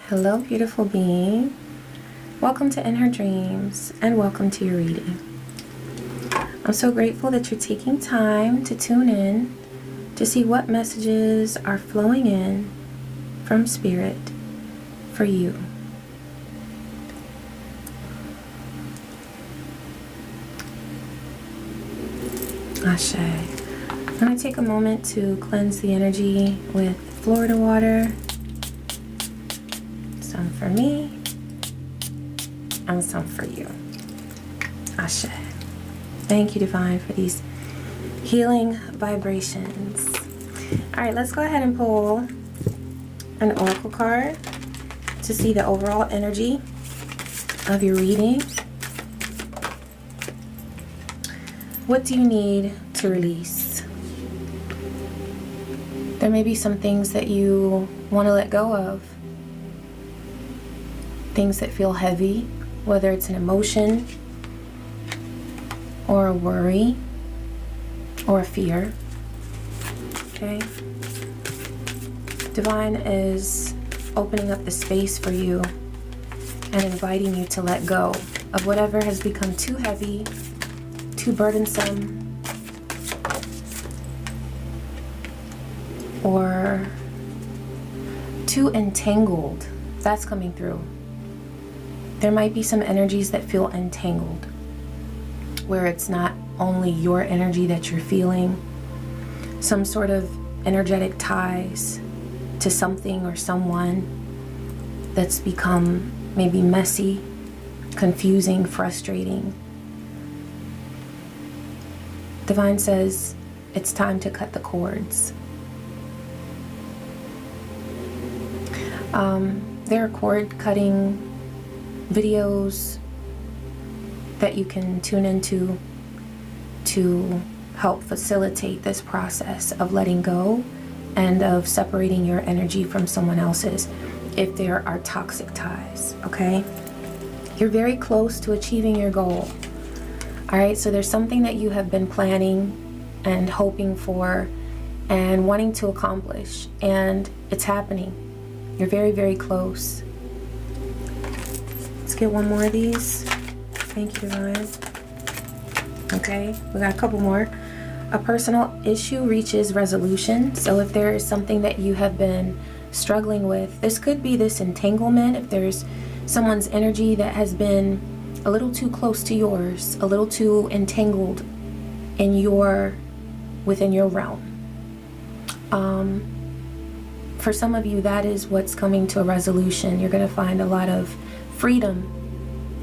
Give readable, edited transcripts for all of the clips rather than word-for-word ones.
Hello, beautiful being. Welcome to In Her Dreams and welcome to your reading. I'm so grateful that you're taking time to tune in to see what messages are flowing in from Spirit for you. Ashe. I'm going to take a moment to cleanse the energy with Florida water. Some for me and some for you. Ashe. Thank you, Divine, for these healing vibrations. All right, let's go ahead and pull an oracle card to see the overall energy of your reading. What do you need to release? There may be some things that you want to let go of. Things that feel heavy, whether it's an emotion or a worry or a fear. Okay? Divine is opening up the space for you and inviting you to let go of whatever has become too heavy, too burdensome, or too entangled. That's coming through. There might be some energies that feel entangled, where it's not only your energy that you're feeling, some sort of energetic ties to something or someone that's become maybe messy, confusing, frustrating. Divine says it's time to cut the cords. There are cord cutting videos that you can tune into to help facilitate this process of letting go and of separating your energy from someone else's if there are toxic ties, okay? You're very close to achieving your goal. All right, so there's something that you have been planning and hoping for and wanting to accomplish, and it's happening. You're very, very close. Let's get one more of these. Thank you, Divine. Okay, we got a couple more. A personal issue reaches resolution. So if there is something that you have been struggling with, this could be this entanglement. If there's someone's energy that has been a little too close to yours, a little too entangled within your realm. For some of you, that is what's coming to a resolution. You're going to find a lot of freedom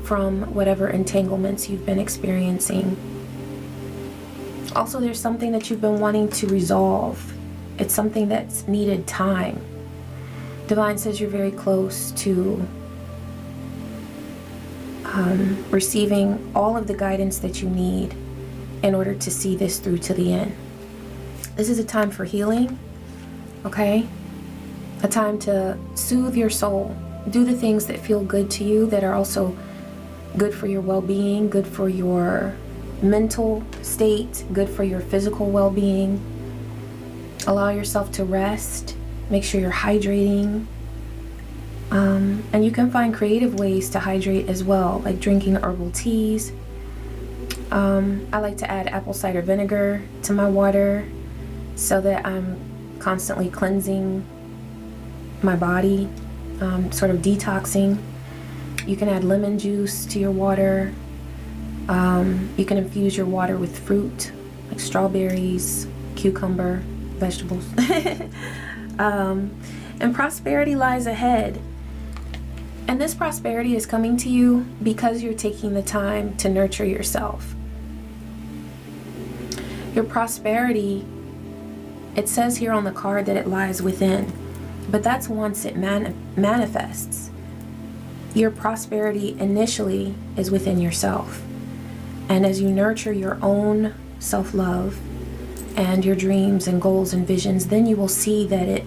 from whatever entanglements you've been experiencing. Also, there's something that you've been wanting to resolve. It's something that's needed time. Divine says you're very close to receiving all of the guidance that you need in order to see this through to the end. This is a time for healing, okay? A time to soothe your soul. Do the things that feel good to you, that are also good for your well-being, good for your mental state, good for your physical well-being. Allow yourself to rest. Make sure you're hydrating. And you can find creative ways to hydrate as well, like drinking herbal teas. I like to add apple cider vinegar to my water so that I'm constantly cleansing my body, sort of detoxing. You can add lemon juice to your water. You can infuse your water with fruit, like strawberries, cucumber, vegetables. And prosperity lies ahead. And this prosperity is coming to you because you're taking the time to nurture yourself. Your prosperity, it says here on the card that it lies within, but that's once it manifests. Your prosperity initially is within yourself. And as you nurture your own self-love and your dreams and goals and visions, then you will see that it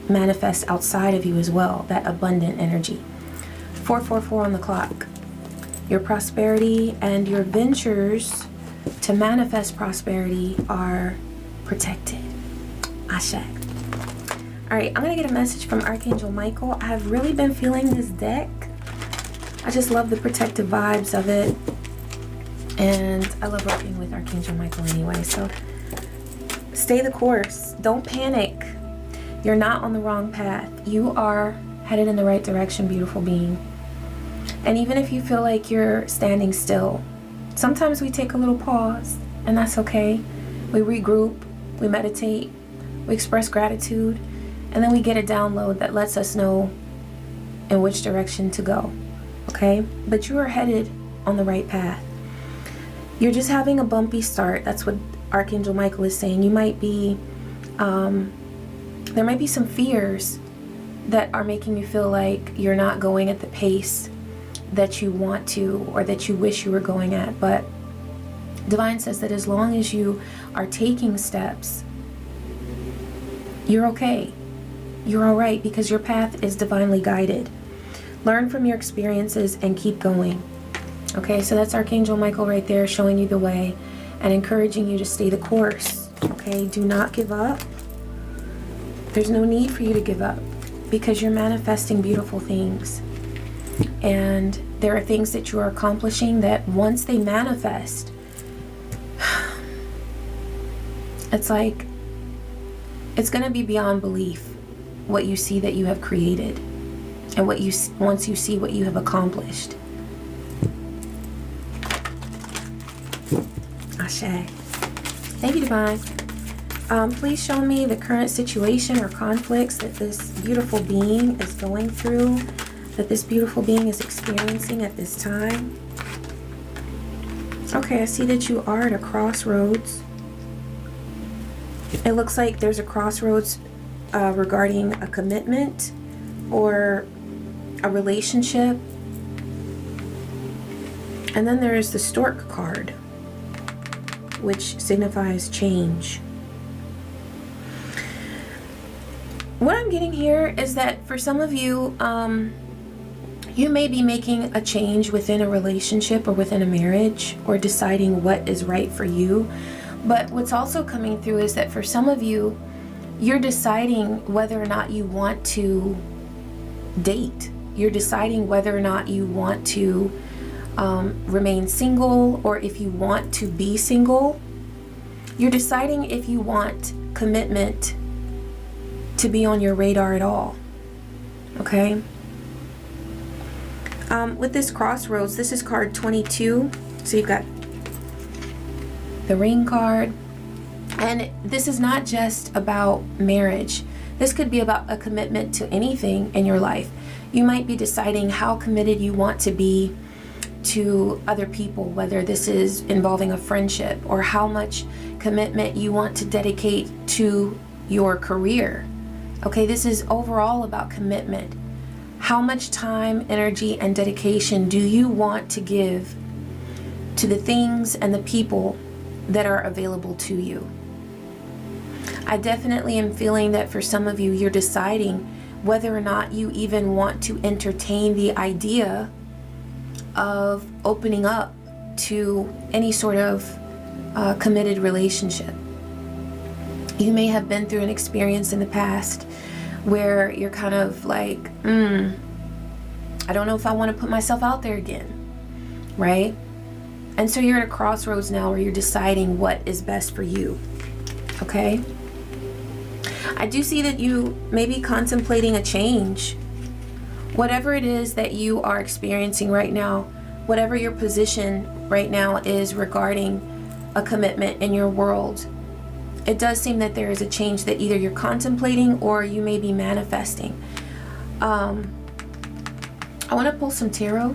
manifests outside of you as well, that abundant energy. 444 on the clock. Your prosperity and your ventures to manifest prosperity are protected. Ashe. All right, I'm gonna get a message from Archangel Michael. I have really been feeling this deck. I just love the protective vibes of it. And I love working with Archangel Michael anyway, so stay the course. Don't panic. You're not on the wrong path. You are headed in the right direction, beautiful being. And even if you feel like you're standing still, sometimes we take a little pause, and that's okay. We regroup, we meditate, we express gratitude, and then we get a download that lets us know in which direction to go, okay? But you are headed on the right path. You're just having a bumpy start. That's what Archangel Michael is saying. You might be, there might be some fears that are making you feel like you're not going at the pace that you want to or that you wish you were going at. But Divine says that as long as you are taking steps, you're okay. You're all right, because your path is divinely guided. Learn from your experiences and keep going. Okay, so that's Archangel Michael right there showing you the way and encouraging you to stay the course. Okay, do not give up. There's no need for you to give up because you're manifesting beautiful things. And there are things that you are accomplishing that once they manifest, it's like, it's going to be beyond belief what you see that you have created and what you, once you see what you have accomplished. Ashe. Thank you, Divine. Please show me the current situation or conflicts that this beautiful being is going through, that this beautiful being is experiencing at this time. Okay, I see that you are at a crossroads. It looks like there's a crossroads regarding a commitment or a relationship. And then there's the Stork card, which signifies change. What I'm getting here is that for some of you, you may be making a change within a relationship or within a marriage or deciding what is right for you. But what's also coming through is that for some of you, you're deciding whether or not you want to date. You're deciding whether or not you want to remain single or if you want to be single. You're deciding if you want commitment to be on your radar at all. Okay? With this crossroads, this is card 22. So you've got the ring card. And this is not just about marriage. This could be about a commitment to anything in your life. You might be deciding how committed you want to be to other people, whether this is involving a friendship, or how much commitment you want to dedicate to your career. Okay, this is overall about commitment. How much time, energy, and dedication do you want to give to the things and the people that are available to you? I definitely am feeling that for some of you, you're deciding whether or not you even want to entertain the idea of opening up to any sort of committed relationship. You may have been through an experience in the past where you're kind of like, I don't know if I want to put myself out there again, right? And so you're at a crossroads now where you're deciding what is best for you, okay? I do see that you may be contemplating a change. Whatever it is that you are experiencing right now, whatever your position right now is regarding a commitment in your world, it does seem that there is a change that either you're contemplating or you may be manifesting. I want to pull some tarot.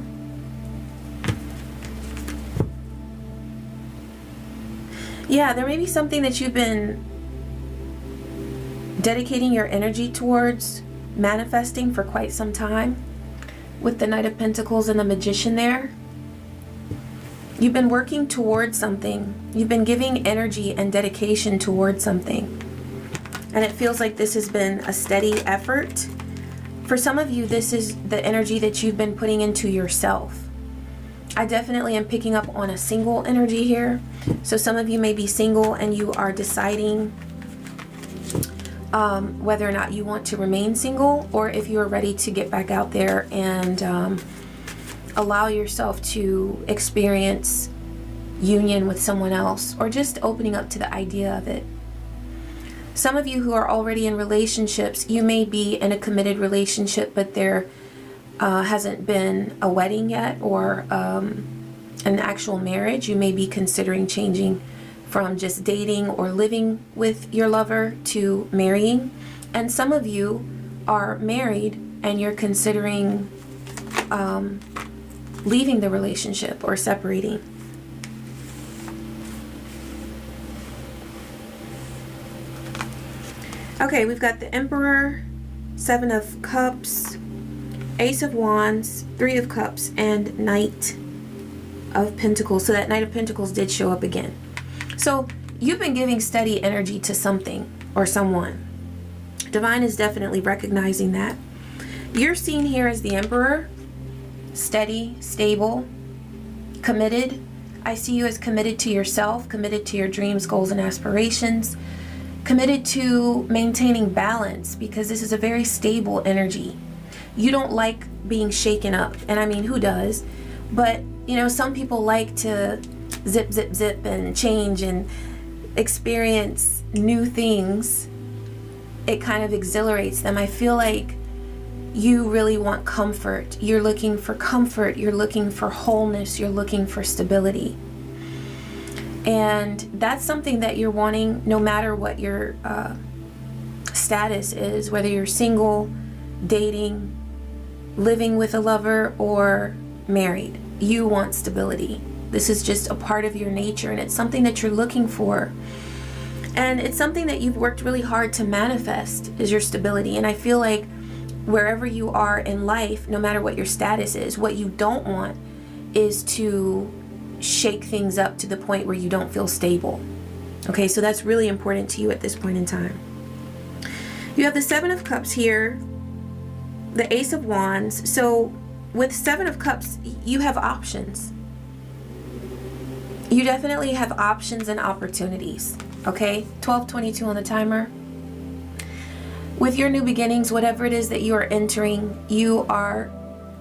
Yeah, there may be something that you've been dedicating your energy towards manifesting for quite some time, with the Knight of Pentacles and the Magician there. You've been working towards something. You've been giving energy and dedication towards something. And it feels like this has been a steady effort. For some of you, this is the energy that you've been putting into yourself. I definitely am picking up on a single energy here. So some of you may be single and you are deciding whether or not you want to remain single, or if you are ready to get back out there and allow yourself to experience union with someone else, or just opening up to the idea of it. Some of you who are already in relationships, you may be in a committed relationship, but there hasn't been a wedding yet, or an actual marriage. You may be considering changing from just dating or living with your lover to marrying. And some of you are married and you're considering leaving the relationship or separating. Okay, we've got the Emperor, Seven of Cups, Ace of Wands, Three of Cups, and Knight of Pentacles. So that Knight of Pentacles did show up again. So you've been giving steady energy to something or someone. Divine is definitely recognizing that. You're seen here as the Emperor, steady, stable, committed. I see you as committed to yourself, committed to your dreams, goals, and aspirations, committed to maintaining balance, because this is a very stable energy. You don't like being shaken up, and I mean, who does? But you know, some people like to zip, zip, zip and change and experience new things. It kind of exhilarates them. I feel like you really want comfort. You're looking for comfort. You're looking for wholeness. You're looking for stability. And that's something that you're wanting no matter what your status is, whether you're single, dating, living with a lover, or married. You want stability. This is just a part of your nature, and it's something that you're looking for. And it's something that you've worked really hard to manifest, is your stability. And I feel like wherever you are in life, no matter what your status is, what you don't want is to shake things up to the point where you don't feel stable. Okay, so that's really important to you at this point in time. You have the Seven of Cups here, the Ace of Wands. So with Seven of Cups, you have options. You definitely have options and opportunities. Okay, 12:22 on the timer. With your new beginnings, whatever it is that you are entering, you are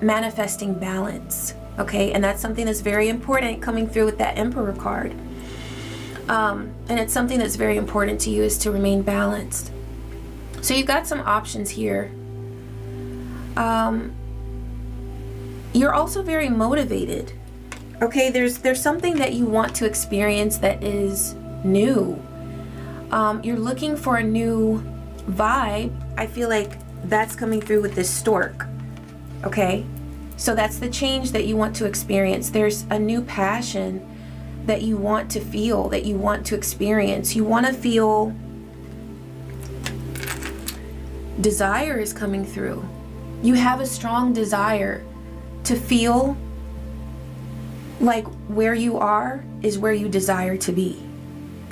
manifesting balance. Okay, and that's something that's very important coming through with that Emperor card. And it's something that's very important to you, is to remain balanced. So you've got some options here. You're also very motivated. Okay, there's something that you want to experience that is new. You're looking for a new vibe. I feel like that's coming through with this stork. Okay, so that's the change that you want to experience. There's a new passion that you want to feel, that you want to experience. You want to feel desire is coming through. You have a strong desire to feel like where you are is where you desire to be.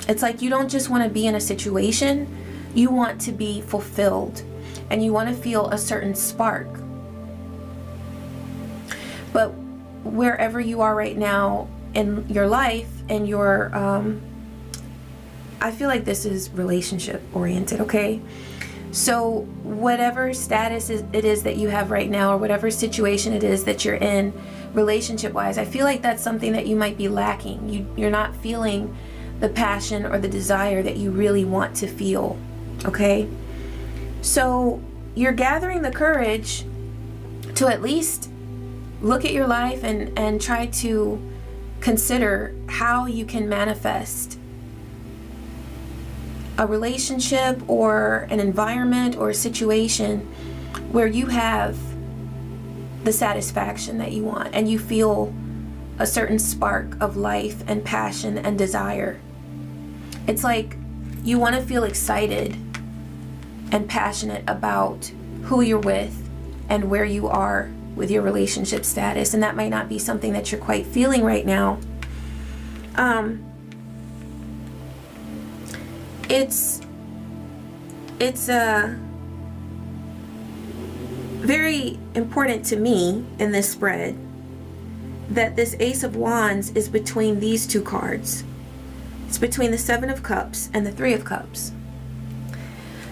It's like you don't just want to be in a situation, you want to be fulfilled, and you want to feel a certain spark. But wherever you are right now in your life and your I feel like this is relationship oriented, okay? So whatever status it is that you have right now, or whatever situation it is that you're in relationship wise, I feel like that's something that you might be lacking. You're not feeling the passion or the desire that you really want to feel. Okay, so you're gathering the courage to at least look at your life and try to consider how you can manifest a relationship or an environment or a situation where you have the satisfaction that you want and you feel a certain spark of life and passion and desire. It's like you want to feel excited and passionate about who you're with and where you are with your relationship status, and that might not be something that you're quite feeling right now. It's very important to me in this spread that this Ace of Wands is between these two cards. It's between the Seven of Cups and the Three of Cups.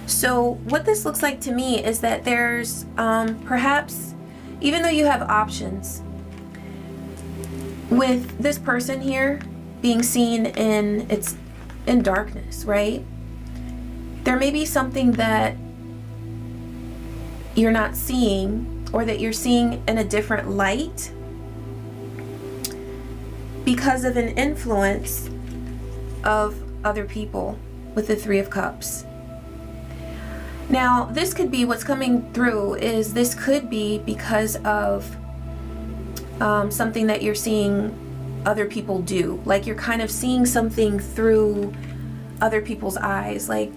So what this looks like to me is that there's perhaps, even though you have options, with this person here being seen in darkness, right? There may be something that you're not seeing, or that you're seeing in a different light because of an influence of other people with the Three of Cups. Now, this could be what's coming through is this could be because of something that you're seeing other people do. Like you're kind of seeing something through other people's eyes. Like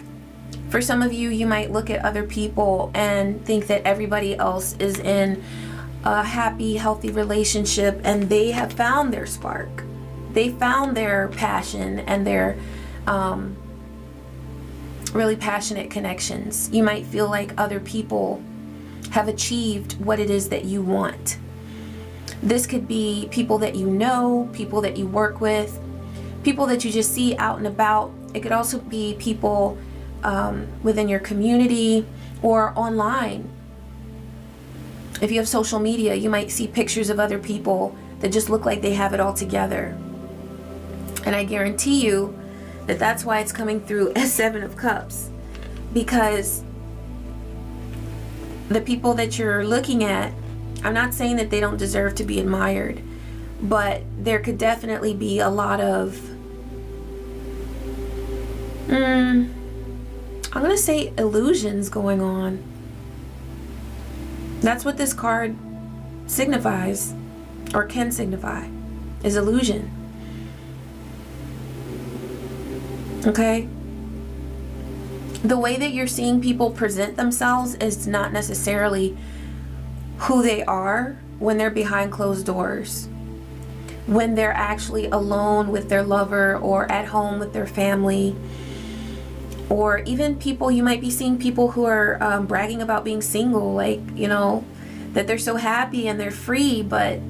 for some of you, you might look at other people and think that everybody else is in a happy, healthy relationship and they have found their spark. They found their passion and their really passionate connections. You might feel like other people have achieved what it is that you want. This could be people that you know, people that you work with, people that you just see out and about. It could also be people within your community or online. If you have social media, you might see pictures of other people that just look like they have it all together. And I guarantee you that that's why it's coming through as Seven of Cups, because the people that you're looking at, I'm not saying that they don't deserve to be admired, but there could definitely be a lot of I'm gonna say illusions going on. That's what this card signifies, or can signify, is illusion. Okay? The way that you're seeing people present themselves is not necessarily who they are when they're behind closed doors. When they're actually alone with their lover or at home with their family. Or even people, you might be seeing people who are bragging about being single, like, you know, that they're so happy and they're free, but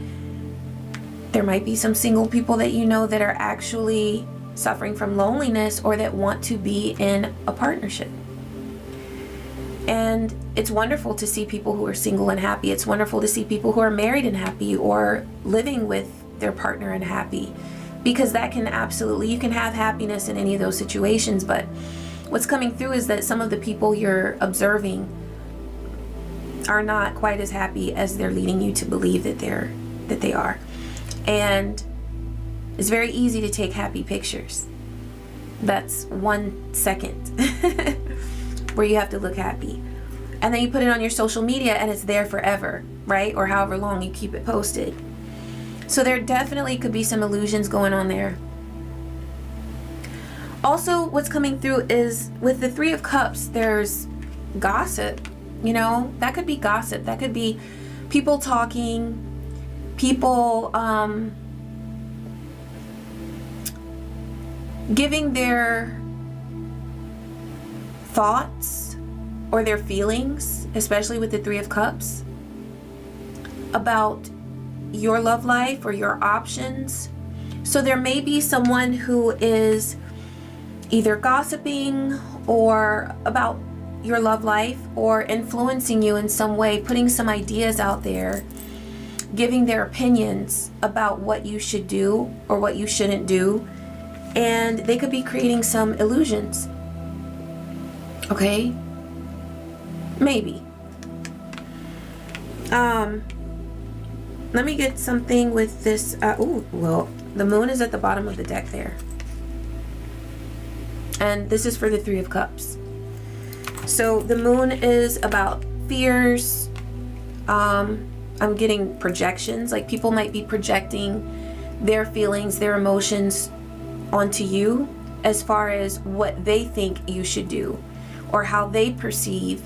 there might be some single people that you know that are actually suffering from loneliness or that want to be in a partnership. And it's wonderful to see people who are single and happy. It's wonderful to see people who are married and happy or living with their partner and happy, because that can absolutely, you can have happiness in any of those situations. But what's coming through is that some of the people you're observing are not quite as happy as they're leading you to believe that they are. And it's very easy to take happy pictures. That's 1 second where you have to look happy. And then you put it on your social media and it's there forever, right? Or however long you keep it posted. So there definitely could be some illusions going on there. Also, what's coming through is with the Three of Cups, there's gossip. You know, that could be gossip. That could be people talking, people giving their thoughts or their feelings, especially with the Three of Cups, about your love life or your options. So there may be someone who is either gossiping or about your love life or influencing you in some way, putting some ideas out there, giving their opinions about what you should do or what you shouldn't do. And they could be creating some illusions. Okay? Maybe. Let me get something with this. Well, the moon is at the bottom of the deck there. And this is for the Three of Cups. So the moon is about fears. I'm getting projections. Like people might be projecting their feelings, their emotions onto you as far as what they think you should do or how they perceive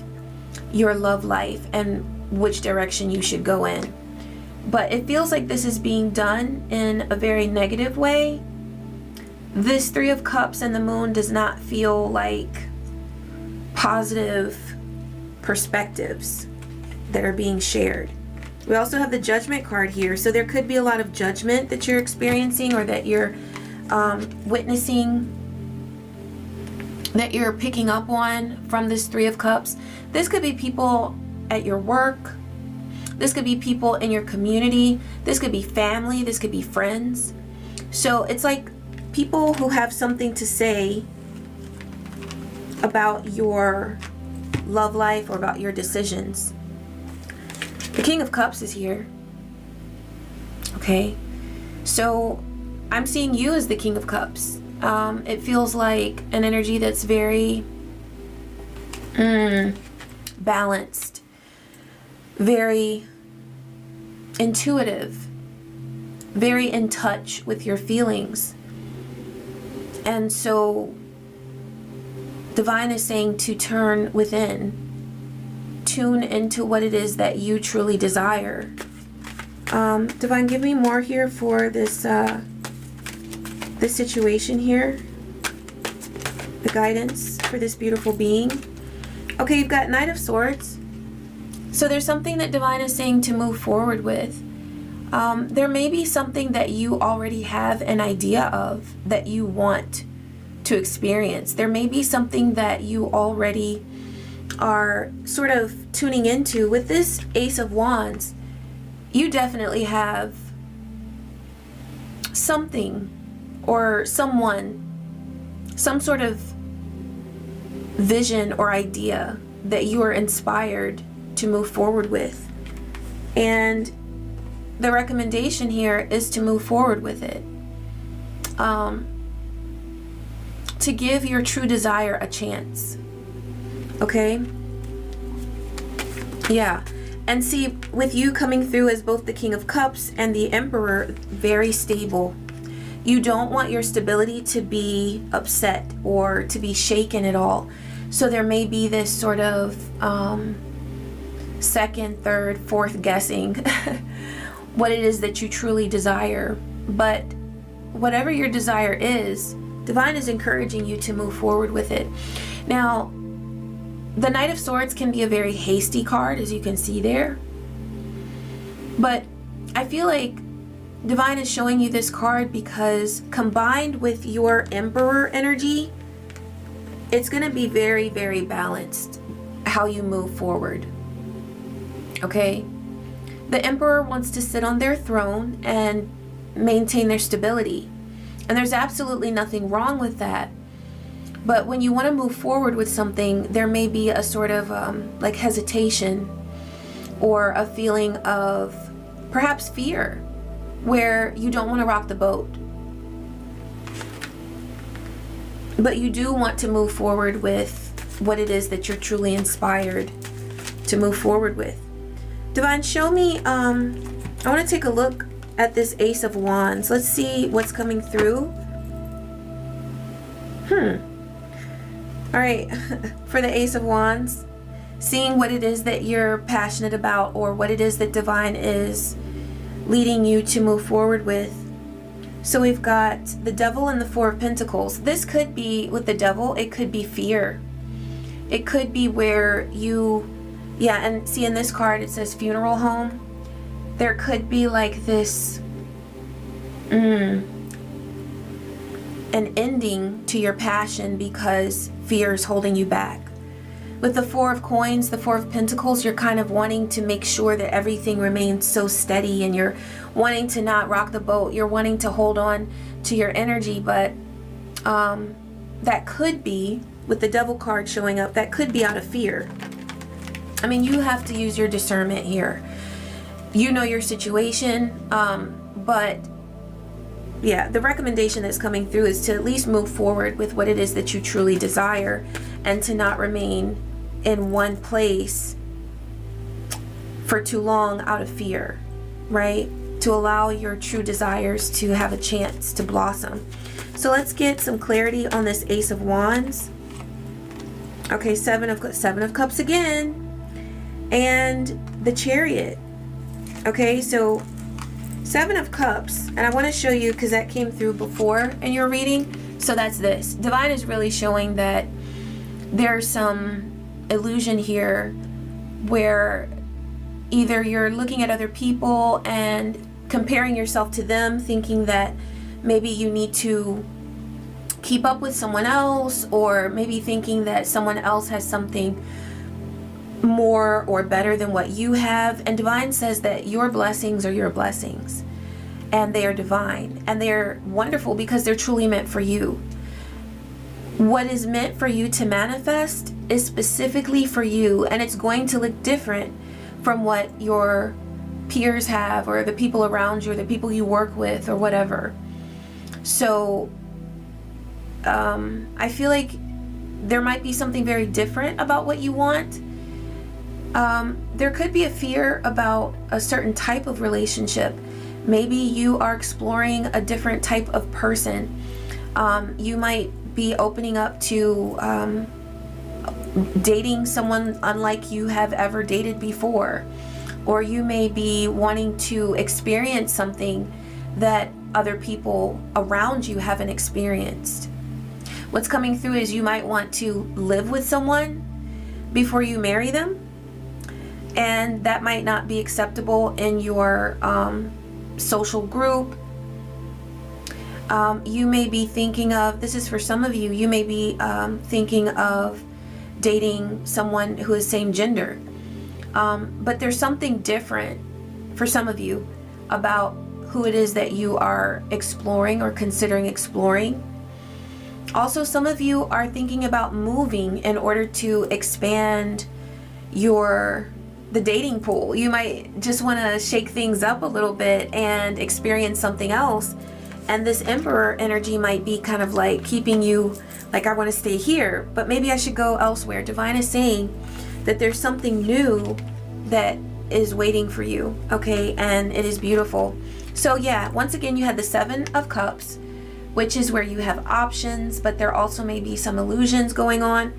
your love life and which direction you should go in. But it feels like this is being done in a very negative way. This Three of Cups and the moon does not feel like positive perspectives that are being shared. We also have the Judgment card here. So there could be a lot of judgment that you're experiencing or that you're witnessing that you're picking up on from this Three of Cups. This could be people at your work. This could be people in your community. This could be family. This could be friends. So it's like people who have something to say about your love life or about your decisions. The King of Cups is here. Okay, so I'm seeing you as the King of Cups. It feels like an energy that's very balanced, very intuitive, very in touch with your feelings. And so Divine is saying to turn within, tune into what it is that you truly desire. Divine, give me more here for this this situation here. The guidance for this beautiful being. Okay, you've got Knight of Swords. So there's something that Divine is saying to move forward with. There may be something that you already have an idea of that you want to experience. There may be something that you already are sort of tuning into. With this Ace of Wands, you definitely have something or someone, some sort of vision or idea that you are inspired to move forward with. And the recommendation here is to move forward with it. To give your true desire a chance. Okay? Yeah. And see, with you coming through as both the King of Cups and the Emperor, very stable. You don't want your stability to be upset or to be shaken at all. So there may be this sort of second, third, fourth guessing what it is that you truly desire. But whatever your desire is, Divine is encouraging you to move forward with it. Now, the Knight of Swords can be a very hasty card, as you can see there. But I feel like Divine is showing you this card because combined with your Emperor energy, it's going to be very, very balanced how you move forward. Okay? The Emperor wants to sit on their throne and maintain their stability. And there's absolutely nothing wrong with that. But when you want to move forward with something, there may be a sort of like hesitation or a feeling of perhaps fear where you don't want to rock the boat. But you do want to move forward with what it is that you're truly inspired to move forward with. Divine, show me, I want to take a look at this Ace of Wands. Let's see what's coming through. All right, for the Ace of Wands, seeing what it is that you're passionate about or what it is that Divine is leading you to move forward with. So we've got the Devil and the Four of Pentacles. This could be, with the Devil, it could be fear. It could be where you, yeah, and see in this card it says funeral home. There could be like this, an ending to your passion because fear is holding you back. With the Four of Coins, the Four of Pentacles, you're kind of wanting to make sure that everything remains so steady and you're wanting to not rock the boat. You're wanting to hold on to your energy, but that could be, with the Devil card showing up, that could be out of fear. I mean, you have to use your discernment here. You know your situation, but yeah, the recommendation that's coming through is to at least move forward with what it is that you truly desire and to not remain in one place for too long out of fear, right? To allow your true desires to have a chance to blossom. So let's get some clarity on this Ace of Wands. Okay, Seven of Cups again. And the Chariot. Okay, so Seven of Cups, and I want to show you because that came through before in your reading. So that's this. Divine is really showing that there's some illusion here where either you're looking at other people and comparing yourself to them, thinking that maybe you need to keep up with someone else, or maybe thinking that someone else has something more or better than what you have. And divine says that your blessings are your blessings, and they are divine, and they're wonderful because they're truly meant for you. What is meant for you to manifest is specifically for you, and it's going to look different from what your peers have, or the people around you, or the people you work with, or whatever. So I feel like there might be something very different about what you want. There could be a fear about a certain type of relationship. Maybe you are exploring a different type of person. You might be opening up to dating someone unlike you have ever dated before. Or you may be wanting to experience something that other people around you haven't experienced. What's coming through is you might want to live with someone before you marry them, and that might not be acceptable in your social group. You may be thinking of, this is for some of you, you may be thinking of dating someone who is same gender. But there's something different for some of you about who it is that you are exploring or considering exploring. Also, some of you are thinking about moving in order to expand the dating pool. You might just want to shake things up a little bit and experience something else. And this Emperor energy might be kind of like keeping you like, I want to stay here, but maybe I should go elsewhere. Divine is saying that there's something new that is waiting for you, okay? And it is beautiful. So yeah, once again, you had the Seven of Cups, which is where you have options, but there also may be some illusions going on,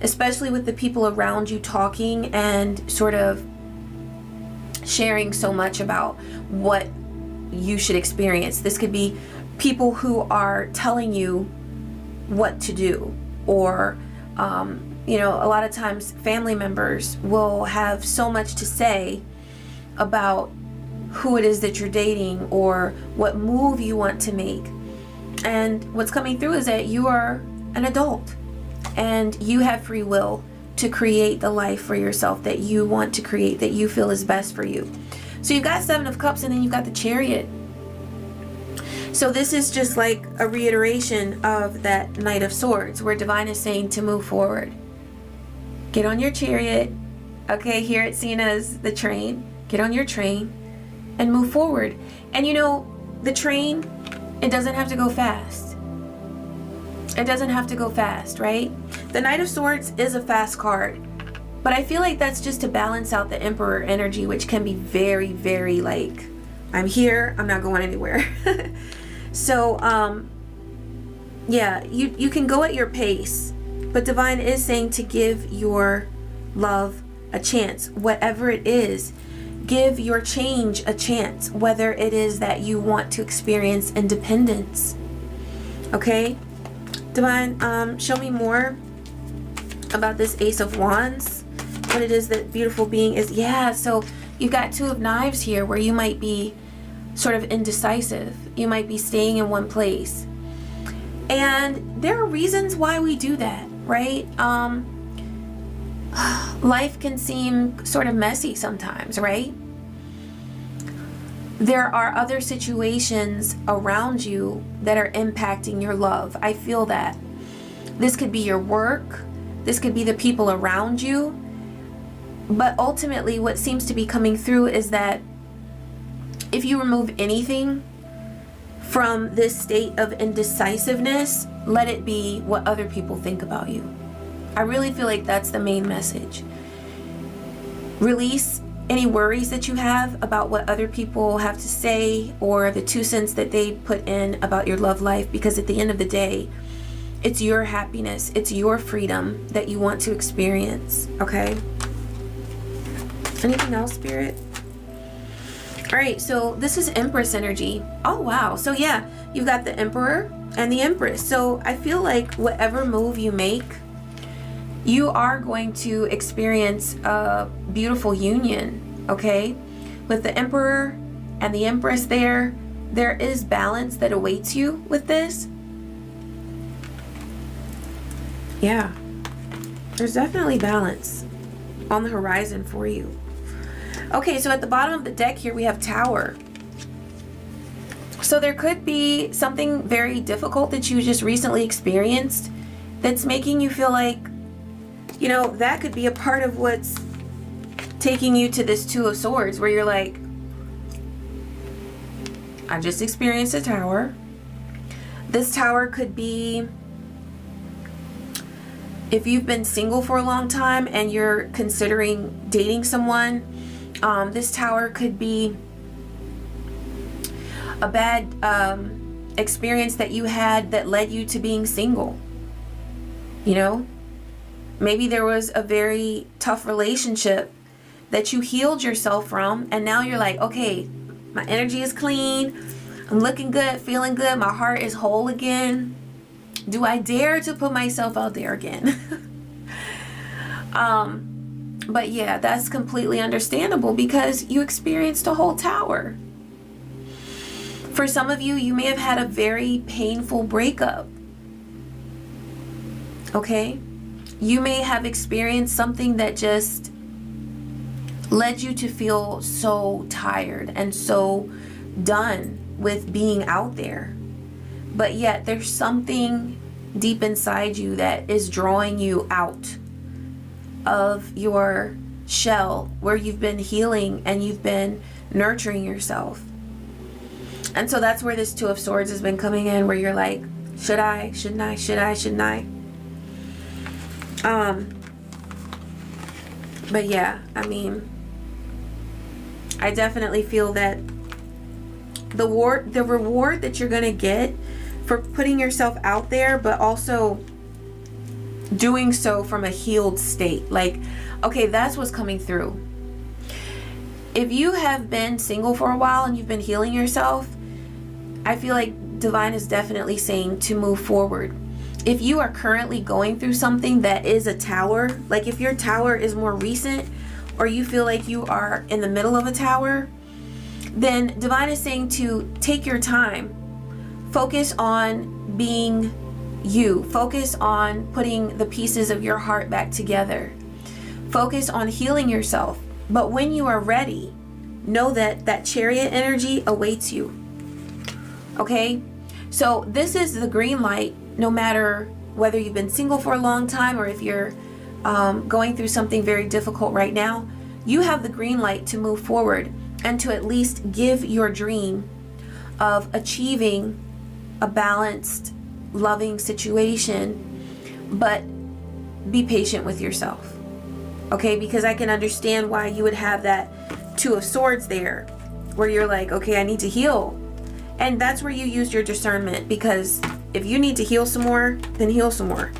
especially with the people around you talking and sort of sharing so much about what you should experience. This could be people who are telling you what to do, or you know, a lot of times family members will have so much to say about who it is that you're dating or what move you want to make. And what's coming through is that you are an adult and you have free will to create the life for yourself that you want to create, that you feel is best for you. So you've got Seven of Cups, and then you've got the Chariot. So this is just like a reiteration of that Knight of Swords, where Divine is saying to move forward. Get on your chariot. Okay, here it's seen as the train. Get on your train and move forward. And you know, the train, it doesn't have to go fast. It doesn't have to go fast, right? The Knight of Swords is a fast card, but I feel like that's just to balance out the Emperor energy, which can be very, very like, I'm here, I'm not going anywhere. So, yeah, you can go at your pace, but Divine is saying to give your love a chance. Whatever it is, give your change a chance, whether it is that you want to experience independence. Okay? Divine, show me more about this Ace of Wands. What it is that beautiful being is. Yeah, so you've got Two of Knives here, where you might be sort of indecisive. You might be staying in one place. And there are reasons why we do that, right? Life can seem sort of messy sometimes, right? There are other situations around you that are impacting your love. I feel that. This could be your work. This could be the people around you. But ultimately, what seems to be coming through is that if you remove anything from this state of indecisiveness, let it be what other people think about you. I really feel like that's the main message. Release any worries that you have about what other people have to say, or the 2 cents that they put in about your love life, because at the end of the day, it's your happiness, it's your freedom that you want to experience, okay? Anything else, Spirit? All right, so this is Empress energy. Oh, wow. So yeah, you've got the Emperor and the Empress. So I feel like whatever move you make, you are going to experience a beautiful union, okay? With the Emperor and the Empress there is balance that awaits you with this. Yeah. There's definitely balance on the horizon for you. Okay, so at the bottom of the deck here we have Tower. So there could be something very difficult that you just recently experienced that's making you feel like, you know, that could be a part of what's taking you to this Two of Swords, where you're like, I just experienced a Tower. This Tower could be, if you've been single for a long time and you're considering dating someone, this Tower could be a bad experience that you had that led you to being single. You know, maybe there was a very tough relationship that you healed yourself from, and now you're like, okay, my energy is clean, I'm looking good, feeling good, my heart is whole again. Do I dare to put myself out there again? But yeah, that's completely understandable because you experienced a whole Tower. For some of you, you may have had a very painful breakup. Okay? You may have experienced something that just led you to feel so tired and so done with being out there. But yet there's something deep inside you that is drawing you out of your shell where you've been healing and you've been nurturing yourself. And so that's where this Two of Swords has been coming in, where you're like, should I, shouldn't I, should I, shouldn't I? But yeah, I mean, I definitely feel that the reward that you're gonna get for putting yourself out there, but also doing so from a healed state. Like, okay, that's what's coming through. If you have been single for a while and you've been healing yourself, I feel like Divine is definitely saying to move forward. If you are currently going through something that is a Tower, like if your Tower is more recent, or you feel like you are in the middle of a Tower, then Divine is saying to take your time. Focus on being you. Focus on putting the pieces of your heart back together. Focus on healing yourself. But when you are ready, know that that Chariot energy awaits you. Okay? So this is the green light, no matter whether you've been single for a long time or if you're going through something very difficult right now. You have the green light to move forward and to at least give your dream of achieving a balanced, loving situation, but be patient with yourself. Okay, because I can understand why you would have that Two of Swords there, where you're like, okay, I need to heal. And that's where you use your discernment, because if you need to heal some more, then heal some more.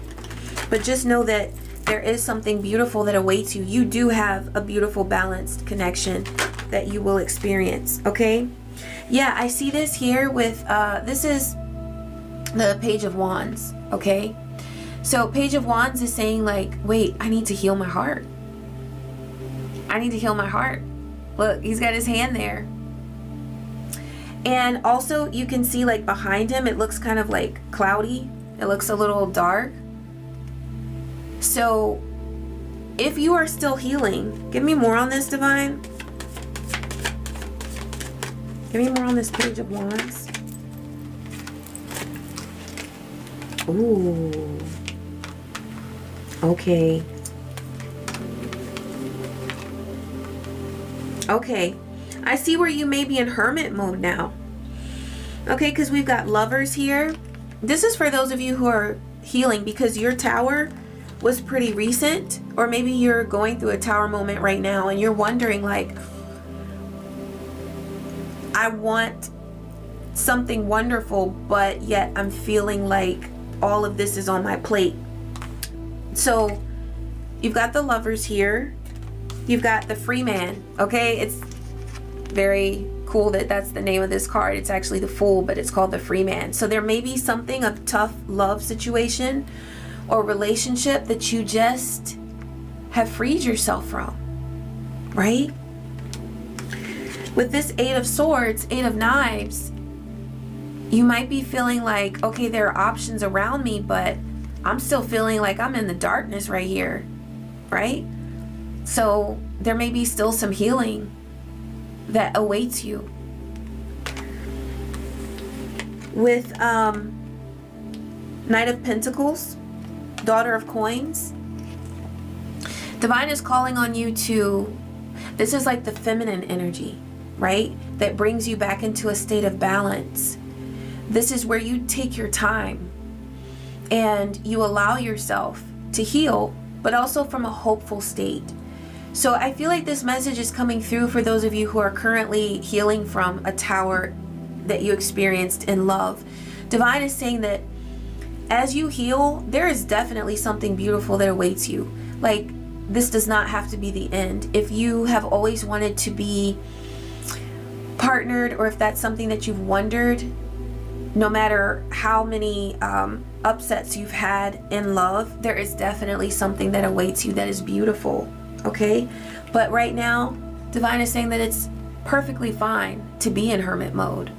But just know that there is something beautiful that awaits you. You do have a beautiful, balanced connection that you will experience, okay? Yeah, I see this here with, this is the Page of Wands, okay? So Page of Wands is saying like, wait, I need to heal my heart. I need to heal my heart. Look, he's got his hand there. And also you can see like behind him, it looks kind of like cloudy. It looks a little dark. So if you are still healing, give me more on this, Divine. Give me more on this Page of Wands. Ooh. Okay. Okay. I see where you may be in hermit mode now. Okay, because we've got Lovers here. This is for those of you who are healing because your Tower was pretty recent, or maybe you're going through a Tower moment right now and you're wondering like, I want something wonderful, but yet I'm feeling like all of this is on my plate. So you've got the Lovers here. You've got the Free Man. Okay, it's very cool that that's the name of this card. It's actually the Fool, but it's called the Free Man. So there may be something, a tough love situation or relationship that you just have freed yourself from, right? With this Eight of Swords, Eight of Knives, you might be feeling like, okay, there are options around me, but I'm still feeling like I'm in the darkness right here, right? So there may be still some healing that awaits you. With Knight of Pentacles, Daughter of Coins, Divine is calling on you to, this is like the feminine energy, right? That brings you back into a state of balance. This is where you take your time and you allow yourself to heal, but also from a hopeful state. So I feel like this message is coming through for those of you who are currently healing from a tower that you experienced in love. Divine is saying that as you heal, there is definitely something beautiful that awaits you. Like, this does not have to be the end. If you have always wanted to be partnered, or if that's something that you've wondered, no matter how many upsets you've had in love, there is definitely something that awaits you that is beautiful, okay? But right now, Divine is saying that it's perfectly fine to be in hermit mode,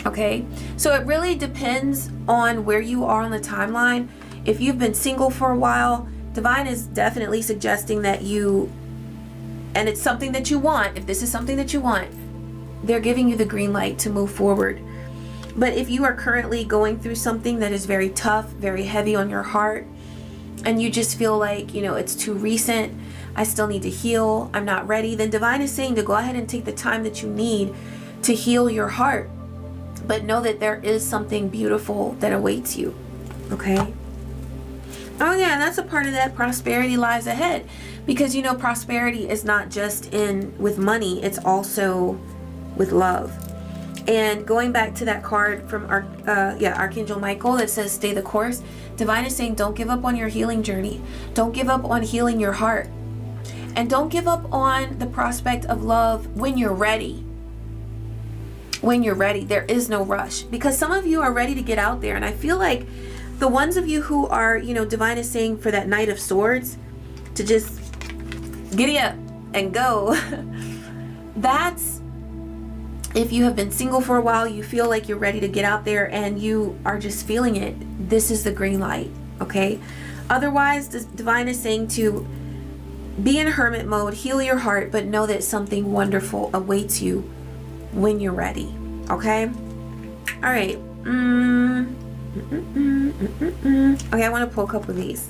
okay? So it really depends on where you are on the timeline. If you've been single for a while, Divine is definitely suggesting that you, and it's something that you want, if this is something that you want, they're giving you the green light to move forward. But if you are currently going through something that is very tough, very heavy on your heart, and you just feel like, you know, it's too recent, I still need to heal, I'm not ready, then Divine is saying to go ahead and take the time that you need to heal your heart. But know that there is something beautiful that awaits you, okay? Oh yeah, that's a part of that. Prosperity lies ahead. Because, you know, prosperity is not just in with money, it's also with love. And going back to that card from Archangel Michael that says stay the course, Divine is saying don't give up on your healing journey. Don't give up on healing your heart. And don't give up on the prospect of love when you're ready. When you're ready, there is no rush. Because some of you are ready to get out there, and I feel like the ones of you who are, you know, Divine is saying for that Knight of Swords to just giddy up and go. That's, if you have been single for a while, you feel like you're ready to get out there and you are just feeling it, this is the green light, okay? Otherwise, Divine is saying to be in hermit mode, heal your heart, but know that something wonderful awaits you when you're ready, okay? All right. Okay, I want to pull a couple of these.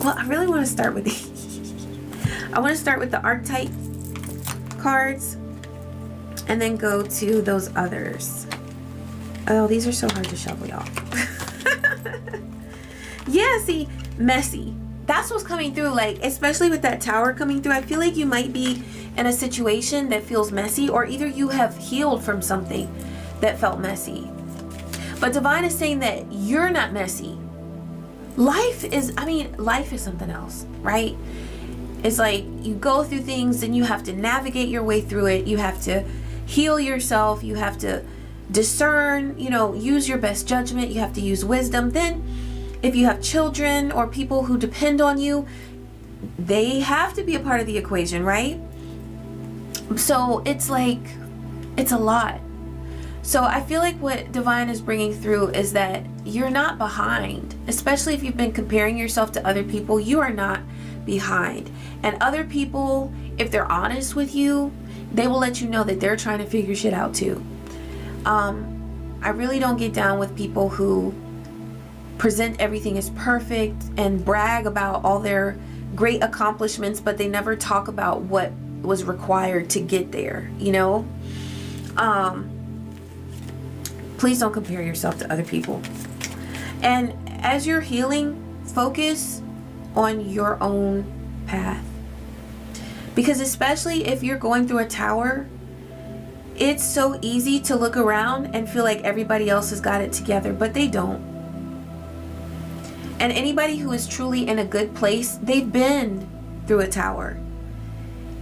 Well, I really want to start with these. I want to start with the archetype cards and then go to those others. Oh, these are so hard to shuffle, y'all. Yeah, see, messy. That's what's coming through, like, especially with that tower coming through. I feel like you might be in a situation that feels messy, or either you have healed from something that felt messy. But Divine is saying that you're not messy. Life is something else, right? It's like you go through things and you have to navigate your way through it. You have to heal yourself. You have to discern, you know, use your best judgment. You have to use wisdom. Then if you have children or people who depend on you, they have to be a part of the equation, right? So it's like, it's a lot. So I feel like what Divine is bringing through is that you're not behind, especially if you've been comparing yourself to other people. You are not behind. And other people, if they're honest with you, they will let you know that they're trying to figure shit out too. I really don't get down with people who present everything as perfect and brag about all their great accomplishments, but they never talk about what was required to get there, you know? Please don't compare yourself to other people. And as you're healing, focus on your own path. Because especially if you're going through a tower, it's so easy to look around and feel like everybody else has got it together, but they don't. And anybody who is truly in a good place, they've been through a tower.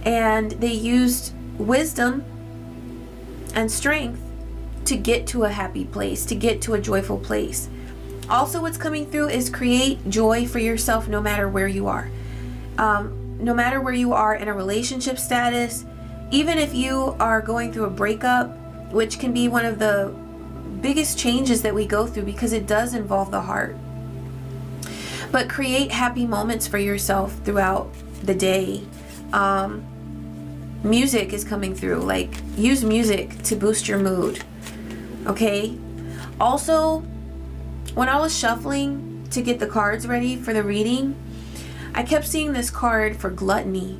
And they used wisdom and strength to get to a happy place, to get to a joyful place. Also, what's coming through is create joy for yourself no matter where you are. No matter where you are in a relationship status, even if you are going through a breakup, which can be one of the biggest changes that we go through, because it does involve the heart. But create happy moments for yourself throughout the day. Music is coming through. Like, use music to boost your mood. Okay? Also, when I was shuffling to get the cards ready for the reading, I kept seeing this card for gluttony.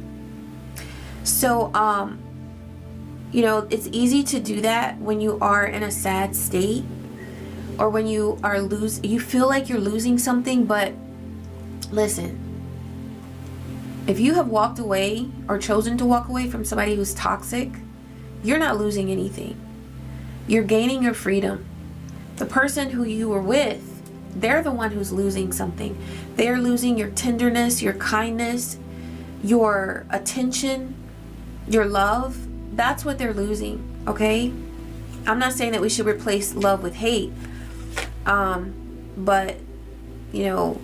So, you know, it's easy to do that when you are in a sad state, or when you are you feel like you're losing something. But listen, if you have walked away or chosen to walk away from somebody who's toxic, you're not losing anything. You're gaining your freedom. The person who you were with, they're the one who's losing something. They're losing your tenderness, your kindness, your attention, your love. That's what they're losing, okay? I'm not saying that we should replace love with hate. But, you know,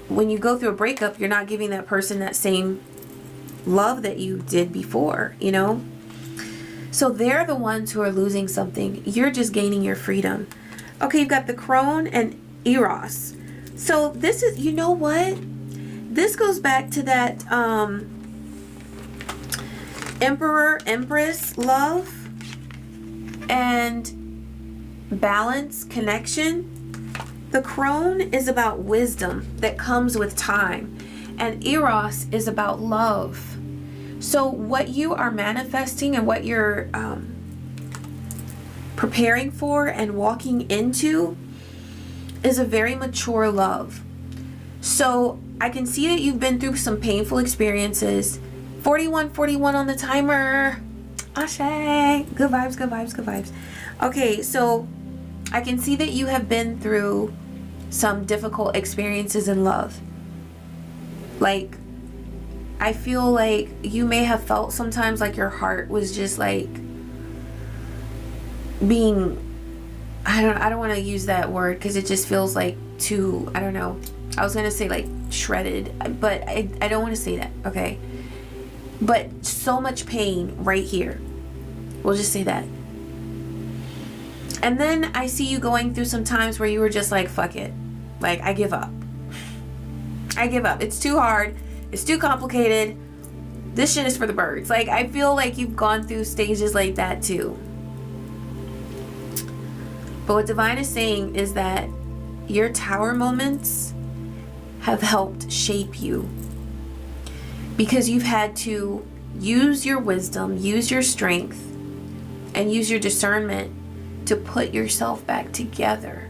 when you go through a breakup, you're not giving that person that same love that you did before, you know? So they're the ones who are losing something. You're just gaining your freedom. Okay, you've got the Crone and Eros. So this is, you know what? This goes back to that Emperor, Empress love and balance, connection. The Crone is about wisdom that comes with time, and Eros is about love. So what you are manifesting and what you're preparing for and walking into is a very mature love. So I can see that you've been through some painful experiences. 41 on the timer. Ashe. Good vibes, good vibes, good vibes. Okay, so I can see that you have been through some difficult experiences in love. Like, I feel like you may have felt sometimes like your heart was just like being, I don't want to use that word because it just feels like too, I don't know. I was going to say like shredded, but I don't want to say that, okay? But so much pain right here. We'll just say that. And then I see you going through some times where you were just like, fuck it. Like, I give up. I give up. It's too hard. It's too complicated. This shit is for the birds. Like, I feel like you've gone through stages like that too. But what Divine is saying is that your tower moments have helped shape you, because you've had to use your wisdom, use your strength, and use your discernment to put yourself back together.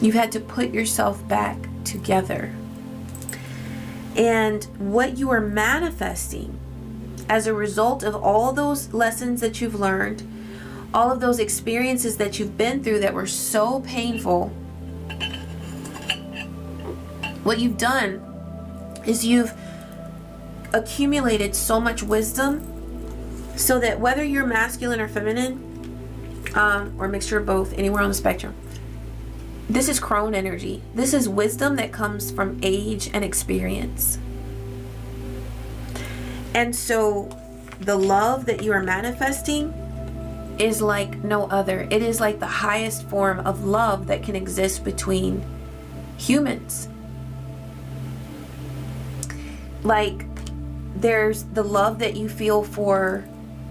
You've had to put yourself back together. And what you are manifesting as a result of all those lessons that you've learned, all of those experiences that you've been through that were so painful, what you've done is you've accumulated so much wisdom so that whether you're masculine or feminine, or a mixture of both, anywhere on the spectrum, this is crone energy. This is wisdom that comes from age and experience. And so the love that you are manifesting is like no other. It is like the highest form of love that can exist between humans. Like, there's the love that you feel for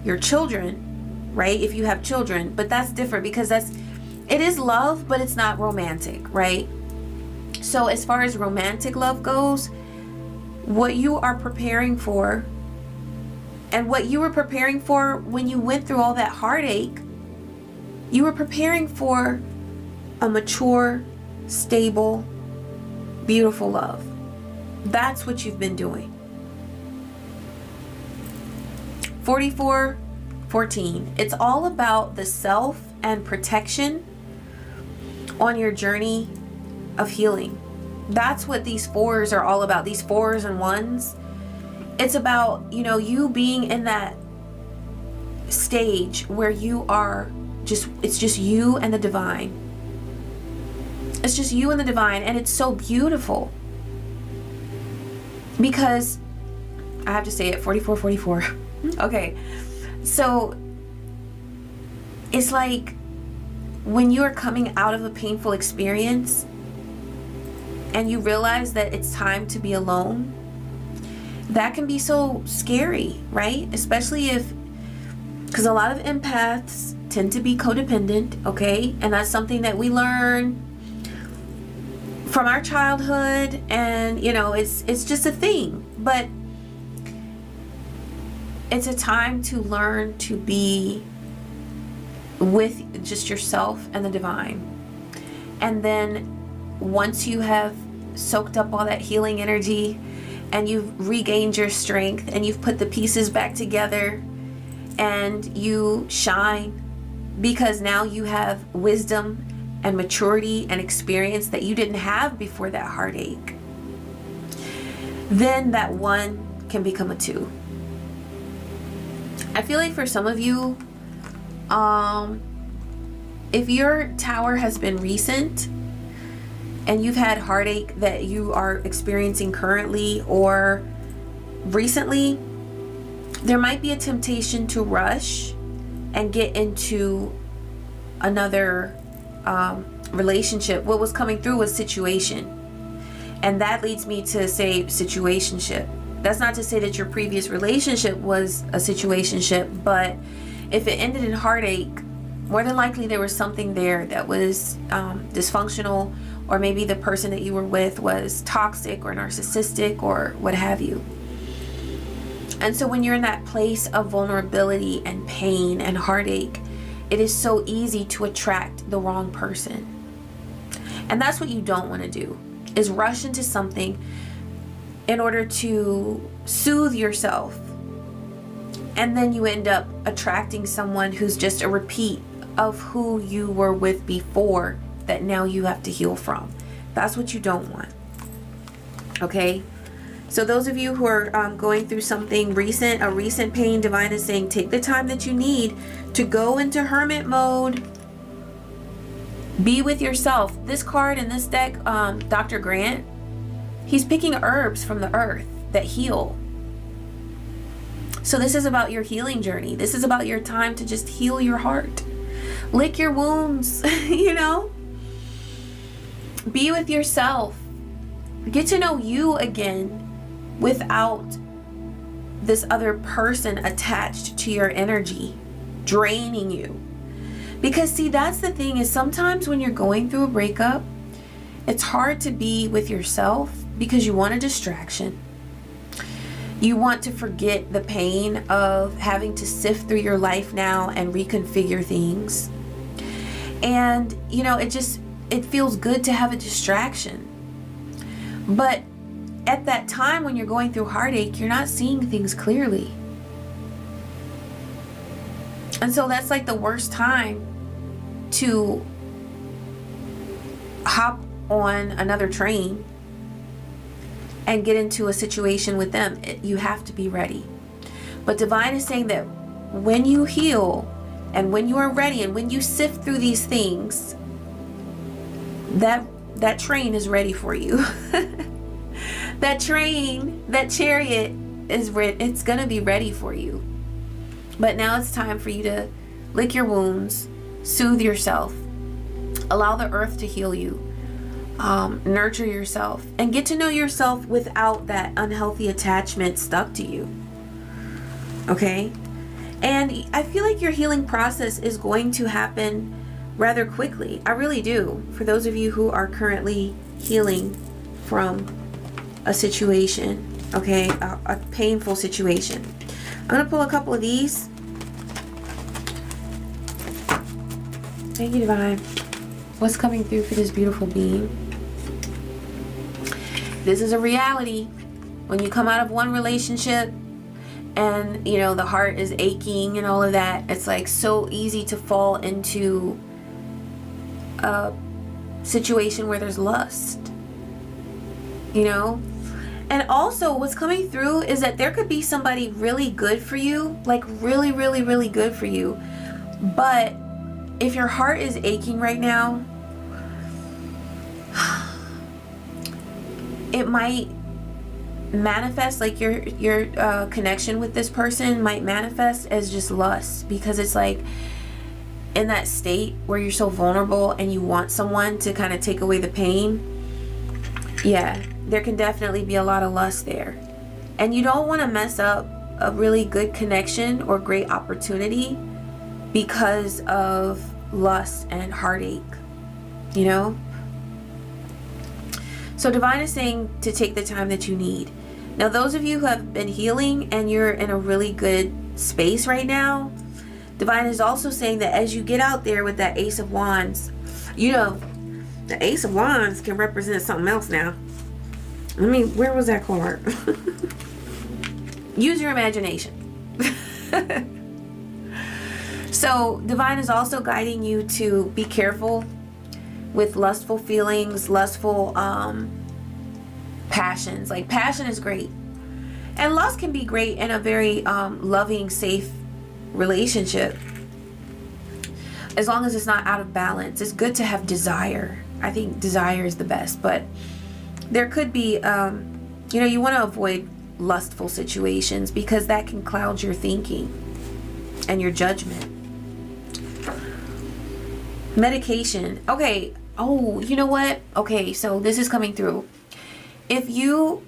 your children, right? If you have children, but that's different because it is love, but it's not romantic, right? So as far as romantic love goes, what you are preparing for and what you were preparing for when you went through all that heartache, you were preparing for a mature, stable, beautiful love. That's what you've been doing. 44:14. It's all about the self and protection on your journey of healing. That's what these fours are all about. These fours and ones. It's about, you know, you being in that stage where you are it's just you and the divine. It's just you and the divine, and it's so beautiful. Because I have to say it, 44:44. Okay, so it's like when you are coming out of a painful experience and you realize that it's time to be alone, that can be so scary, right? Especially because a lot of empaths tend to be codependent, okay? And that's something that we learn from our childhood, and it's just a thing. But it's a time to learn to be with just yourself and the divine. And then once you have soaked up all that healing energy and you've regained your strength and you've put the pieces back together and you shine, because now you have wisdom and maturity and experience that you didn't have before that heartache, then that one can become a two. I feel like for some of you, if your tower has been recent and you've had heartache that you are experiencing currently or recently, there might be a temptation to rush and get into another relationship. What was coming through was situation, and that leads me to say situationship. That's not to say that your previous relationship was a situationship, but if it ended in heartache, more than likely there was something there that was dysfunctional, or maybe the person that you were with was toxic or narcissistic or what have you. And so when you're in that place of vulnerability and pain and heartache, it is so easy to attract the wrong person. And that's what you don't want to do, is rush into something in order to soothe yourself. And then you end up attracting someone who's just a repeat of who you were with before that now you have to heal from. That's what you don't want. Okay? So those of you who are going through something recent, a recent pain, divine is saying take the time that you need to go into hermit mode. Be with yourself. This card in this deck, Dr. Grant, he's picking herbs from the earth that heal. So this is about your healing journey. This is about your time to just heal your heart. Lick your wounds, Be with yourself. Get to know you again without this other person attached to your energy, draining you. Because see, that's the thing, is sometimes when you're going through a breakup, it's hard to be with yourself because you want a distraction. You want to forget the pain of having to sift through your life now and reconfigure things. And, it feels good to have a distraction. But at that time when you're going through heartache, you're not seeing things clearly. And so that's like the worst time to hop on another train and get into a situation with them. You have to be ready. But divine is saying that when you heal and when you are ready and when you sift through these things, that train is ready for you. That train, that chariot it's gonna be ready for you. But now it's time for you to lick your wounds, soothe yourself, allow the earth to heal you, nurture yourself, and get to know yourself without that unhealthy attachment stuck to you. Okay? And I feel like your healing process is going to happen rather quickly. I really do. For those of you who are currently healing from a situation, okay, a painful situation. I'm going to pull a couple of these. Thank you, divine. What's coming through for this beautiful being? This is a reality. When you come out of one relationship and, the heart is aching and all of that, it's like so easy to fall into a situation where there's lust, and also what's coming through is that there could be somebody really good for you, like really, really, really good for you, but if your heart is aching right now, it might manifest, like your connection with this person might manifest as just lust, because it's like in that state where you're so vulnerable and you want someone to kind of take away the pain, yeah, there can definitely be a lot of lust there. And you don't want to mess up a really good connection or great opportunity because of lust and heartache, you know? So Divine is saying to take the time that you need. Now, those of you who have been healing and you're in a really good space right now, Divine is also saying that as you get out there with that Ace of Wands, you know, the Ace of Wands can represent something else now. Where was that card? Use your imagination. So Divine is also guiding you to be careful with lustful feelings, lustful passions. Like, passion is great, and lust can be great in a very loving, safe relationship, as long as it's not out of balance. It's good to have desire. I think desire is the best, but there could be you know, you want to avoid lustful situations because that can cloud your thinking and your judgment. Medication. Okay. Oh, you know what? Okay, so this is coming through. If you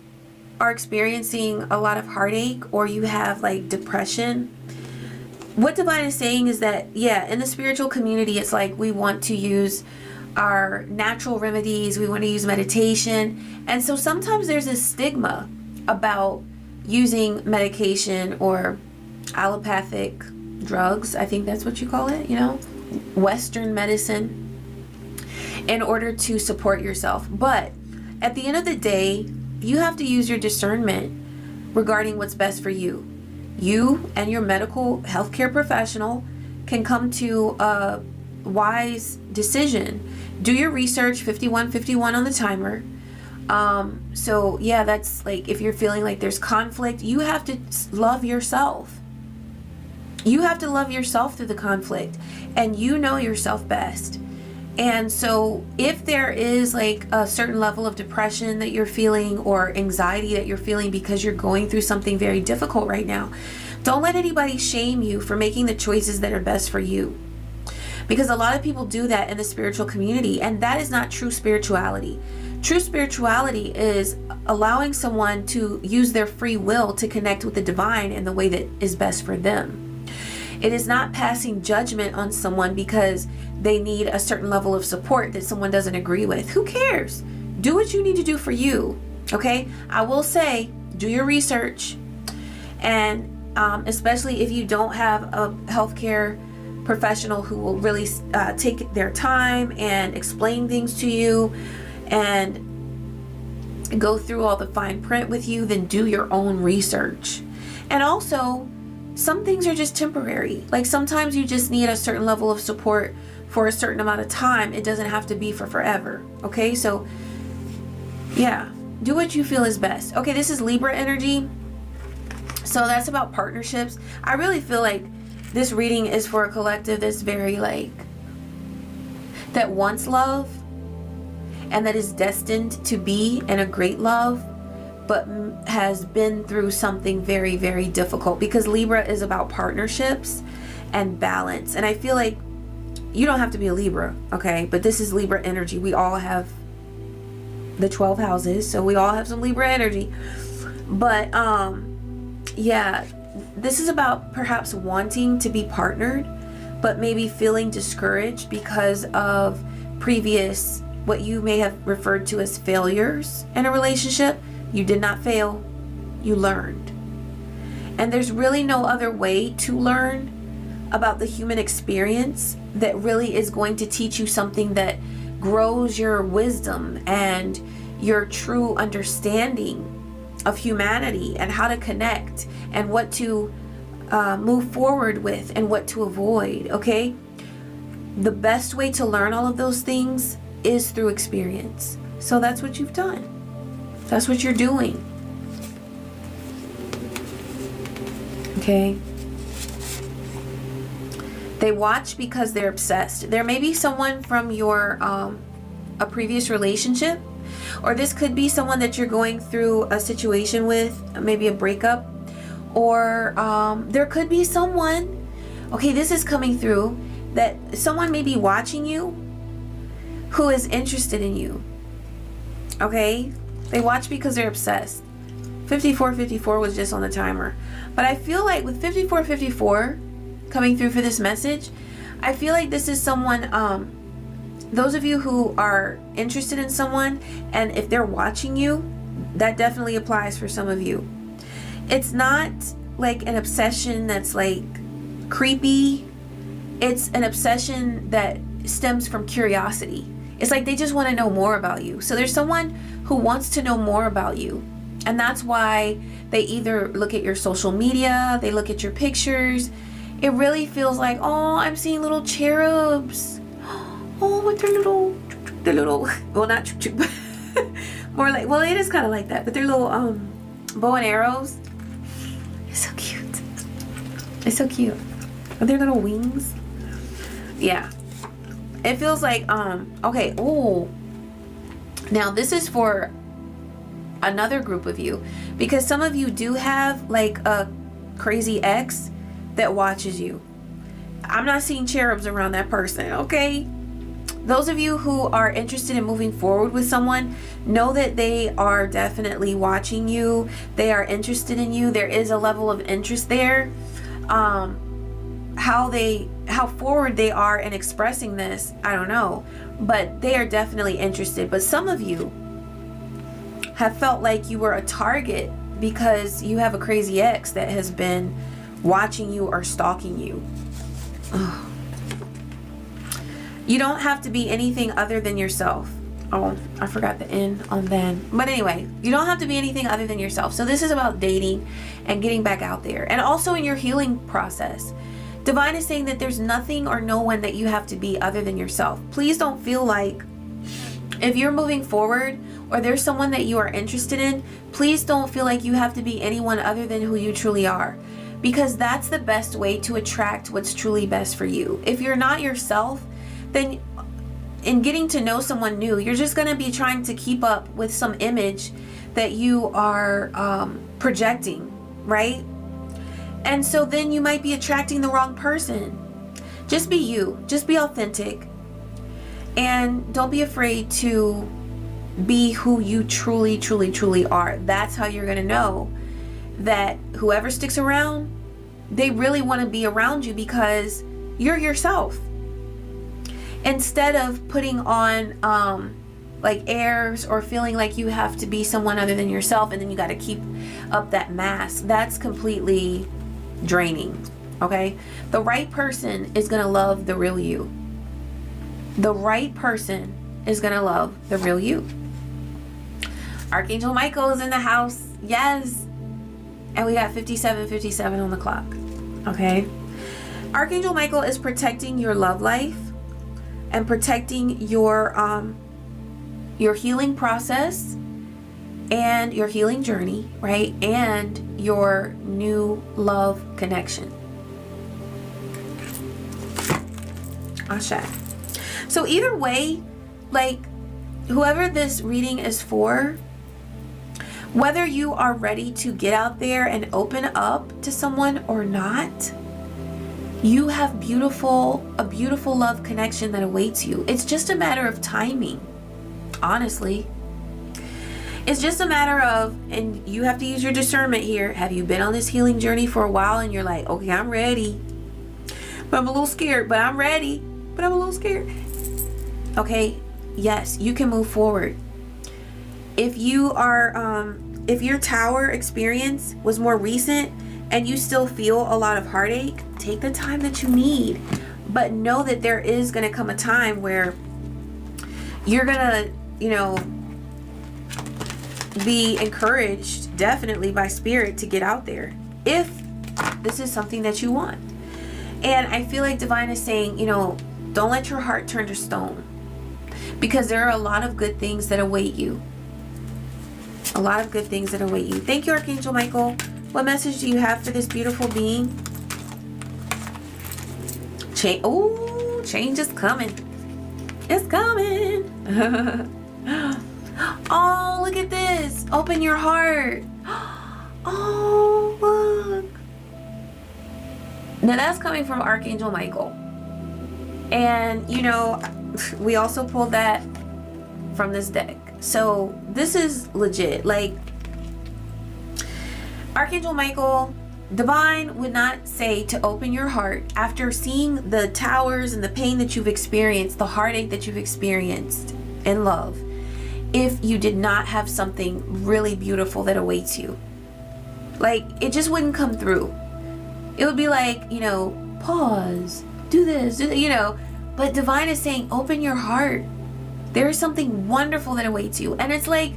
are experiencing a lot of heartache or you have like depression, what Divine is saying is that, yeah, in the spiritual community, it's like we want to use our natural remedies. We want to use meditation. And so sometimes there's a stigma about using medication or allopathic drugs. I think that's what you call it, you know, Western medicine, in order to support yourself. But at the end of the day, you have to use your discernment regarding what's best for you. You and your medical healthcare professional can come to a wise decision. Do your research, 5151 on the timer. So yeah, that's like, if you're feeling like there's conflict, you have to love yourself. You have to love yourself through the conflict, and you know yourself best. And so if there is like a certain level of depression that you're feeling or anxiety that you're feeling because you're going through something very difficult right now, don't let anybody shame you for making the choices that are best for you. Because a lot of people do that in the spiritual community, and that is not true spirituality. True spirituality is allowing someone to use their free will to connect with the divine in the way that is best for them. It is not passing judgment on someone because they need a certain level of support that someone doesn't agree with. Who cares? Do what you need to do for you, okay? I will say, do your research, and especially if you don't have a healthcare professional who will really take their time and explain things to you and go through all the fine print with you, then do your own research. And also, some things are just temporary. Like, sometimes you just need a certain level of support for a certain amount of time. It doesn't have to be for forever. Okay, so yeah, do what you feel is best. Okay, this is Libra energy. So that's about partnerships. I really feel like this reading is for a collective that's very like, that wants love and that is destined to be in a great love, but has been through something very, very difficult, because Libra is about partnerships and balance. And I feel like you don't have to be a Libra, okay? But this is Libra energy. We all have the 12 houses, so we all have some Libra energy. But yeah, this is about perhaps wanting to be partnered, but maybe feeling discouraged because of previous, what you may have referred to as failures in a relationship. You did not fail, you learned. And there's really no other way to learn about the human experience that really is going to teach you something that grows your wisdom and your true understanding of humanity and how to connect and what to move forward with and what to avoid, okay? The best way to learn all of those things is through experience. So that's what you've done. That's what you're doing. Okay? They watch because they're obsessed. There may be someone from your a previous relationship, or this could be someone that you're going through a situation with, maybe a breakup, or there could be someone, okay, this is coming through. that someone may be watching you who is interested in you. Okay? They watch because they're obsessed. 5454 was just on the timer. But I feel like with 5454 coming through for this message, I feel like this is someone, those of you who are interested in someone, and if they're watching you, that definitely applies for some of you. It's not like an obsession that's like creepy. It's an obsession that stems from curiosity. It's like they just want to know more about you. So there's someone who wants to know more about you. And that's why they either look at your social media, they look at your pictures. It really feels like, oh, I'm seeing little cherubs. Oh, with their little, well, not more like, well, it is kind of like that, but they're little bow and arrows. It's so cute. It's so cute. Are there little wings? Yeah. It feels like, okay, oh. Now this is for another group of you, because some of you do have like a crazy ex that watches you. I'm not seeing cherubs around that person, okay? Those of you who are interested in moving forward with someone, know that they are definitely watching you. They are interested in you. There is a level of interest there. How forward they are in expressing this, I don't know, but they are definitely interested. But some of you have felt like you were a target because you have a crazy ex that has been watching you or stalking you. Ugh. You don't have to be anything other than yourself. Oh, I forgot the N on then. But anyway, you don't have to be anything other than yourself. So this is about dating and getting back out there. And also in your healing process. Divine is saying that there's nothing or no one that you have to be other than yourself. Please don't feel like if you're moving forward or there's someone that you are interested in, please don't feel like you have to be anyone other than who you truly are. Because that's the best way to attract what's truly best for you. If you're not yourself, then in getting to know someone new, you're just going to be trying to keep up with some image that you are projecting, right? And so then you might be attracting the wrong person. Just be you. Just be authentic. And don't be afraid to be who you truly, truly, truly are. That's how you're going to know that whoever sticks around, they really want to be around you because you're yourself. Instead of putting on like airs or feeling like you have to be someone other than yourself and then you got to keep up that mask, that's completely draining. Okay? The right person is going to love the real you. The right person is going to love the real you. Archangel Michael is in the house. Yes. And we got 57:57 on the clock. Okay? Archangel Michael is protecting your love life and protecting your healing process and your healing journey, right? And your new love connection. Ashe. So either way, like whoever this reading is for, whether you are ready to get out there and open up to someone or not, you have a beautiful love connection that awaits you. It's just a matter of timing, honestly. It's just a matter of, and you have to use your discernment here. Have you been on this healing journey for a while and you're like, okay, I'm ready, but I'm a little scared, but I'm ready, but I'm a little scared. Okay, yes, you can move forward. If you are, if your tower experience was more recent and you still feel a lot of heartache, take the time that you need. But know that there is going to come a time where you're going to, be encouraged definitely by spirit to get out there if this is something that you want. And I feel like Divine is saying, don't let your heart turn to stone, because there are a lot of good things that await you. A lot of good things that await you. Thank you, Archangel Michael. What message do you have for this beautiful being? Change is coming. It's coming. Oh, look at this. Open your heart. Oh, look. Now that's coming from Archangel Michael. And, you know, we also pulled that from this deck. So this is legit. Like, Archangel Michael, Divine would not say to open your heart after seeing the towers and the pain that you've experienced, the heartache that you've experienced in love, if you did not have something really beautiful that awaits you. Like, it just wouldn't come through. It would be like, you know, pause, do this, you know. But Divine is saying, open your heart. There is something wonderful that awaits you. And it's like,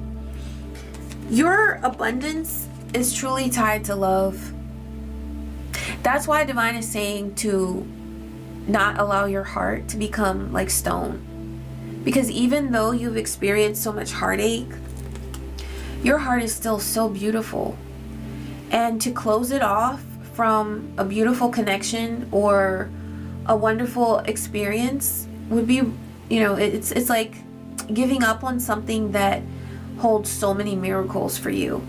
your abundance is truly tied to love. That's why Divine is saying to not allow your heart to become like stone. Because even though you've experienced so much heartache, your heart is still so beautiful. And to close it off from a beautiful connection or a wonderful experience would be, you know, it's like giving up on something that holds so many miracles for you.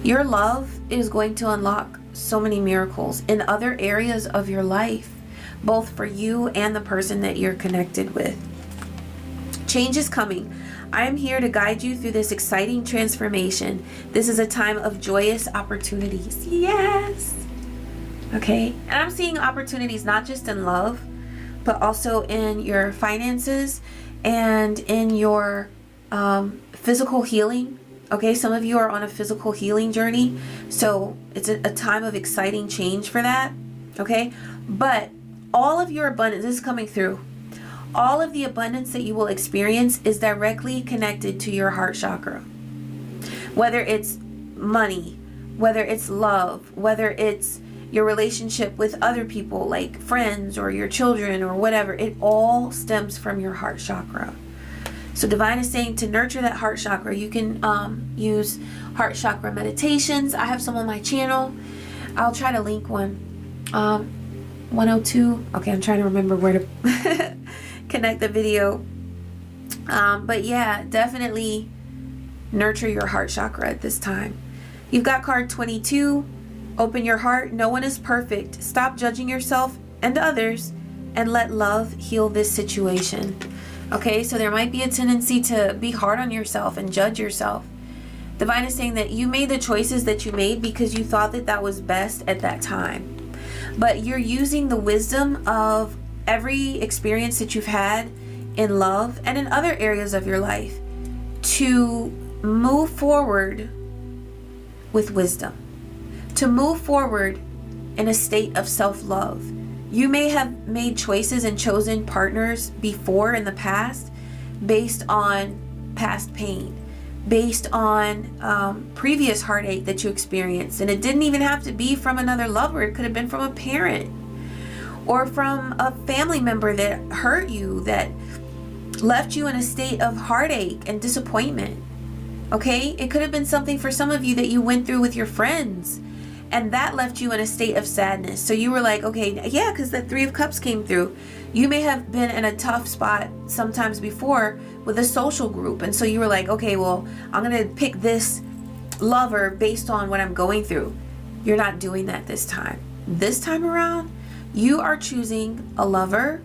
Your love is going to unlock so many miracles in other areas of your life, both for you and the person that you're connected with. Change is coming. I am here to guide you through this exciting transformation. This is a time of joyous opportunities. Yes. Okay. And I'm seeing opportunities not just in love, but also in your finances and in your physical healing. Okay, some of you are on a physical healing journey, so it's a time of exciting change for that. Okay, but all of your abundance is coming through. All of the abundance that you will experience is directly connected to your heart chakra. Whether it's money, whether it's love, whether it's your relationship with other people like friends or your children or whatever, it all stems from your heart chakra. So Divine is saying to nurture that heart chakra. You can use heart chakra meditations. I have some on my channel. I'll try to link one. 102. Okay, I'm trying to remember where to connect the video. But yeah, definitely nurture your heart chakra at this time. You've got card 22. Open your heart. No one is perfect. Stop judging yourself and others and let love heal this situation. Okay, so there might be a tendency to be hard on yourself and judge yourself. Divine is saying that you made the choices that you made because you thought that that was best at that time. But you're using the wisdom of every experience that you've had in love and in other areas of your life to move forward with wisdom. To move forward in a state of self-love. You may have made choices and chosen partners before in the past based on past pain, based on previous heartache that you experienced. And it didn't even have to be from another lover. It could have been from a parent or from a family member that hurt you, that left you in a state of heartache and disappointment. Okay? It could have been something for some of you that you went through with your friends. And that left you in a state of sadness. So you were like, okay, yeah, because the Three of Cups came through. You may have been in a tough spot sometimes before with a social group. And so you were like, okay, well, I'm going to pick this lover based on what I'm going through. You're not doing that this time. This time around, you are choosing a lover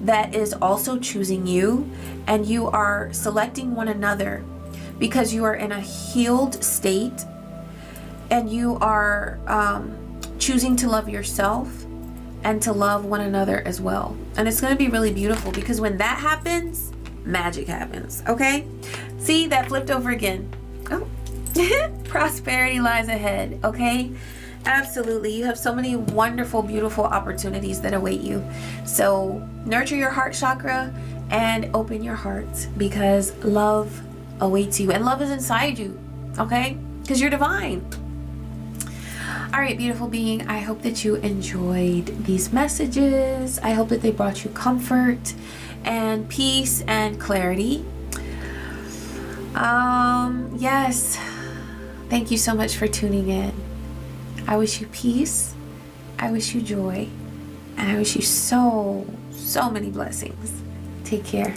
that is also choosing you. And you are selecting one another because you are in a healed state. And you are choosing to love yourself and to love one another as well. And it's going to be really beautiful because when that happens, magic happens. Okay? See, that flipped over again. Oh, prosperity lies ahead. Okay? Absolutely. You have so many wonderful, beautiful opportunities that await you. So nurture your heart chakra and open your heart because love awaits you. And love is inside you. Okay? Because you're divine. All right, beautiful being, I hope that you enjoyed these messages. I hope that they brought you comfort and peace and clarity. Yes, thank you so much for tuning in. I wish you peace, I wish you joy, and I wish you so many blessings. Take care.